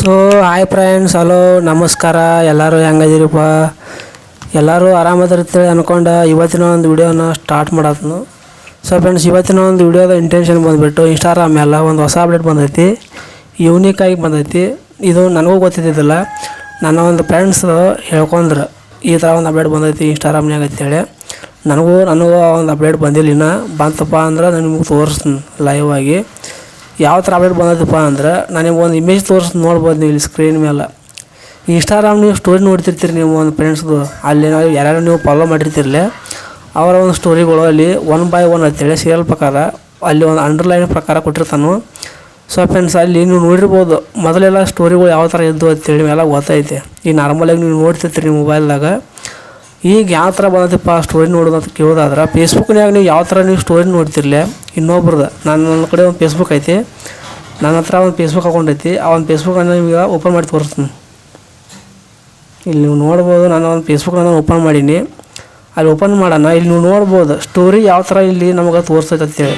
So hi friends, hello ನಮಸ್ಕಾರ. ಎಲ್ಲರೂ ಹೆಂಗದಿರಪ್ಪ? ಎಲ್ಲರೂ ಆರಾಮದಿರ್ತೇಳಿ ಅಂದ್ಕೊಂಡು ಇವತ್ತಿನ ಒಂದು ವಿಡಿಯೋನ ಸ್ಟಾರ್ಟ್ ಮಾಡತ್ನು. ಸೊ ಫ್ರೆಂಡ್ಸ್, ಇವತ್ತಿನ ಒಂದು ವಿಡಿಯೋದ ಇಂಟೆನ್ಷನ್ ಬಂದುಬಿಟ್ಟು ಇನ್ಸ್ಟಾಗ್ರಾಮ್ ಮೇಲೆ ಒಂದು ಹೊಸ ಅಪ್ಡೇಟ್ ಬಂದೈತಿ, ಯೂನಿಕಾಗಿ ಬಂದೈತಿ. ಇದು ನನಗೂ ಗೊತ್ತಿದ್ದಿದ್ದಿಲ್ಲ. ನನ್ನ ಒಂದು ಫ್ರೆಂಡ್ಸ್ ಹೇಳ್ಕೊಂಡ್ರು ಈ ಥರ ಒಂದು ಅಪ್ಡೇಟ್ ಬಂದೈತಿ ಇನ್ಸ್ಟಾಗ್ರಾಮ್ನಾಗ ಅಂತೇಳಿ. ನನಗೂ ಒಂದು ಅಪ್ಡೇಟ್ ಬಂದಿಲ್ಲ. ಇನ್ನೂ ಬಂತಪ್ಪ ಅಂದ್ರೆ ನಾನು ನಿಮಗೆ ತೋರಿಸ್ತೀನಿ ಲೈವ್ ಆಗಿ. ಯಾವ ಥರ ಅಪ್ಡೇಟ್ ಬಂದೈತಪ್ಪ ಅಂದ್ರೆ ನನಗೆ ಒಂದು ಇಮೇಜ್ ನೋಡ್ಬೋದು ನೀವು ಇಲ್ಲಿ ಸ್ಕ್ರೀನ್ ಮೇಲೆ. ಇನ್ಸ್ಟಾಗ್ರಾಮ್ ನೀವು ಸ್ಟೋರಿ ನೋಡ್ತಿರ್ತೀರಿ, ನೀವು ಒಂದು ಫ್ರೆಂಡ್ಸ್ದು ಅಲ್ಲಿ ನಾವು ಯಾರ್ಯಾರು ನೀವು ಫಾಲೋ ಮಾಡಿರ್ತಿರಲಿ ಅವರ ಒಂದು ಸ್ಟೋರಿಗಳು ಅಲ್ಲಿ 1 by 1 ಅಂತೇಳಿ ಸೀರಿಯಲ್ ಪ್ರಕಾರ ಅಲ್ಲಿ ಒಂದು ಅಂಡರ್ಲೈನ್ ಪ್ರಕಾರ ಕೊಟ್ಟಿರ್ತಾನು. ಸೊ ಫ್ರೆಂಡ್ಸ್, ಅಲ್ಲಿ ನೀವು ನೋಡಿರ್ಬೋದು ಮೊದಲೆಲ್ಲ ಸ್ಟೋರಿಗಳು ಯಾವ ಥರ ಇದ್ದು ಅಂತೇಳಿ ಎಲ್ಲ ಗೊತ್ತೈತೆ. ಈಗ ನಾರ್ಮಲಾಗಿ ನೀವು ನೋಡ್ತಿರ್ತೀರಿ ಮೊಬೈಲ್ದಾಗ. ಈಗ ಯಾವ ಥರ ಬಂದೈತಪ್ಪ ಸ್ಟೋರಿ ನೋಡೋದು ಅಂತ ಕೇಳೋದಾದ್ರೆ, ಫೇಸ್ಬುಕ್ನಾಗ ನೀವು ಯಾವ ಥರ ನೀವು ಸ್ಟೋರಿ ನೋಡ್ತಿರ್ಲಿ ಇನ್ನೊಬ್ರದ್ದು. ನನ್ನ ಕಡೆ ಒಂದು ಫೇಸ್ಬುಕ್ ಐತಿ, ನನ್ನ ಹತ್ರ ಒಂದು ಫೇಸ್ಬುಕ್ ಅಕೌಂಟ್ ಐತಿ. ಆ ಒಂದು ಫೇಸ್ಬುಕ್ಕನ್ನು ನಿಮಗೆ ಓಪನ್ ಮಾಡಿ ತೋರಿಸ್ತೀನಿ. ಇಲ್ಲಿ ನೀವು ನೋಡ್ಬೋದು, ನಾನು ಒಂದು ಫೇಸ್ಬುಕ್ಕನ್ನು ಓಪನ್ ಮಾಡೀನಿ. ಅಲ್ಲಿ ಓಪನ್ ಮಾಡೋಣ, ಇಲ್ಲಿ ನೀವು ನೋಡ್ಬೋದು ಸ್ಟೋರಿ ಯಾವ ಥರ ಇಲ್ಲಿ ನಮಗೆ ತೋರಿಸ್ತೈತೆ ಅಂತೇಳಿ.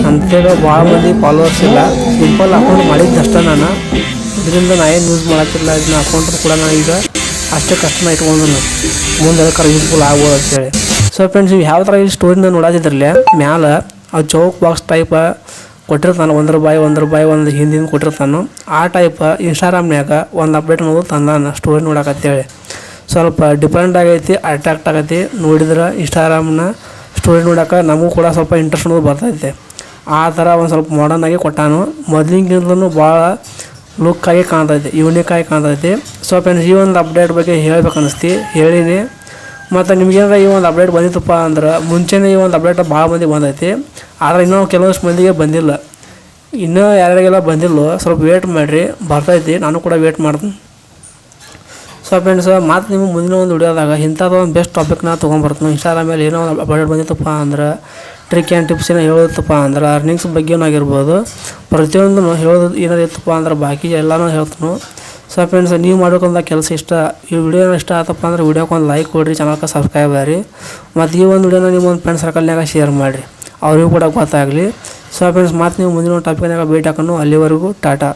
ಅಂತೇಳಿ ಭಾಳ ಮಂದಿ ಫಾಲೋವರ್ಸ್ ಇಲ್ಲ, ಸಿಂಪಲ್ ಅಕೌಂಟ್ ಮಾಡಿದ್ದು ಅಷ್ಟೇ. ನಾನು ಇದರಿಂದ ನಾ ಏನು ಯೂಸ್ ಮಾಡತ್ತಿಲ್ಲ. ಇದನ್ನ ಅಕೌಂಟ್ ಕೂಡ ನಾನು ಈಗ ಅಷ್ಟೇ ಕಷ್ಟನ ಇಟ್ಕೊಂಡು ಮುಂದೆ ಅದಕ್ಕೆ ಯೂಸ್ಫುಲ್ ಆಗ್ಬೋದು ಅಂತೇಳಿ. ಸೊ ಫ್ರೆಂಡ್ಸ್, ನೀವು ಯಾವ ಥರ ಇಲ್ಲಿ ಸ್ಟೋರಿನ ನೋಡೋದಿದ್ರಲ್ಲೇ ಮ್ಯಾಲೆ ಅದು ಚೌಕ್ ಬಾಕ್ಸ್ ಟೈಪ್ ಕೊಟ್ಟಿರ್ತಾನೆ, ₹1 ಒಂದು ಹಿಂದಿನ ಕೊಟ್ಟಿರ್ತಾನು. ಆ ಟೈಪ್ ಇನ್ಸ್ಟಾಗ್ರಾಮ್ನಾಗ ಒಂದು ಅಪ್ಡೇಟ್ ಅನ್ನೋದು ತಂದಾನ ಸ್ಟೋರಿ ನೋಡೋಕಂತೇಳಿ. ಸ್ವಲ್ಪ ಡಿಫ್ರೆಂಟ್ ಆಗೈತಿ, ಅಟ್ರಾಕ್ಟ್ ಆಗೈತಿ. ನೋಡಿದ್ರೆ ಇನ್ಸ್ಟಾಗ್ರಾಮ್ನ ಸ್ಟೋರಿ ನೋಡೋಕೆ ನಮಗೂ ಕೂಡ ಸ್ವಲ್ಪ ಇಂಟ್ರೆಸ್ಟ್ ಅನ್ನೋದು ಬರ್ತೈತೆ. ಆ ಥರ ಒಂದು ಸ್ವಲ್ಪ ಮಾಡರ್ನ್ ಆಗಿ ಕೊಟ್ಟಾನು. ಮೊದಲಿಗಿಂತಲೂ ಭಾಳ ಲುಕ್ಕಾಗಿ ಕಾಣ್ತೈತಿ, ಯೂನಿಕಾಗಿ ಕಾಣ್ತೈತಿ. ಸೊ ಫ್ರೆಂಡ್ಸ್, ಈ ಒಂದು ಅಪ್ಡೇಟ್ ಬಗ್ಗೆ ಹೇಳ್ಬೇಕು ಅನ್ನಿಸ್ತಿ ಹೇಳೀನಿ. ಮತ್ತು ನಿಮಗೇನಾರ ಈ ಒಂದು ಅಪ್ಡೇಟ್ ಬಂದಿತ್ತಪ್ಪ ಅಂದ್ರೆ, ಮುಂಚೆನೇ ಈ ಒಂದು ಅಪ್ಡೇಟ್ ಭಾಳ ಮಂದಿ ಬಂದೈತಿ. ಆದರೆ ಇನ್ನೂ ಕೆಲವಷ್ಟು ಮಂದಿಗೆ ಬಂದಿಲ್ಲ. ಇನ್ನೂ ಯಾರಿಗೆಲ್ಲ ಬಂದಿಲ್ಲ, ಸ್ವಲ್ಪ ವೇಟ್ ಮಾಡಿರಿ, ಬರ್ತೈತಿ. ನಾನು ಕೂಡ ವೇಟ್ ಮಾಡ್ತೀನಿ. ಸೊ ಫ್ರೆಂಡ್ಸ್, ಮತ್ತು ನಿಮಗೆ ಮುಂದಿನ ಒಂದು ವಿಡಿಯೋದಾಗ ಇಂಥದ್ದು ಒಂದು ಬೆಸ್ಟ್ ಟಾಪಿಕ್ನ ತೊಗೊಂಬರ್ತೀನಿ. ಇನ್ಸ್ಟಾಗ್ರಾಮ್ ಮೇಲೆ ಏನೋ ಒಂದು ಅಪ್ಡೇಟ್ ಬಂದಿತ್ತಪ್ಪ ಅಂದ್ರೆ, ಟ್ರಿಕ್ ಆ್ಯಂಡ್ ಟಿಪ್ಸ್ ಏನೋ ಹೇಳೋದತ್ತಪ್ಪ ಅಂದ್ರೆ, ಅರ್ನಿಂಗ್ಸ್ ಬಗ್ಗೆನೂ ಆಗಿರ್ಬೋದು, ಪ್ರತಿಯೊಂದೂ ಹೇಳೋದು ಏನಾರು ಇತ್ತಪ್ಪ ಅಂದ್ರೆ ಬಾಕಿ ಎಲ್ಲನೂ ಹೇಳ್ತೀನಿ. ಸೊ ಫ್ರೆಂಡ್ಸ್, ನೀವು ಮಾಡ್ಬೇಕಂತ ಕೆಲಸ ಈ ವಿಡಿಯೋನ ಇಷ್ಟ ಆತಪ್ಪ ಅಂದ್ರೆ ವಿಡಿಯೋಕ್ಕೆ ಒಂದು ಲೈಕ್ ಕೊಡಿರಿ, ಚಾನಲ್ಗೆ ಸಬ್ಸ್ಕ್ರೈಬ್ ಆಗಿರಿ. ಮತ್ತು ಈ ಒಂದು ವಿಡಿಯೋನ ನಿಮ್ಮ ಒಂದು ಫ್ರೆಂಡ್ ಸರ್ಕಲ್ನಾಗ ಶೇರ್ ಮಾಡಿರಿ, ಅವ್ರಿಗೂ ಕೂಡ ಗೊತ್ತಾಗಲಿ. ಸೊ ಫ್ರೆಂಡ್ಸ್, ಮತ್ತು ನೀವು ಮುಂದಿನ ಟಾಪಿಕ್ನಾಗ ಭೇಟಿ ಹಾಕೊಂಡು, ಅಲ್ಲಿವರೆಗೂ ಟಾಟಾ.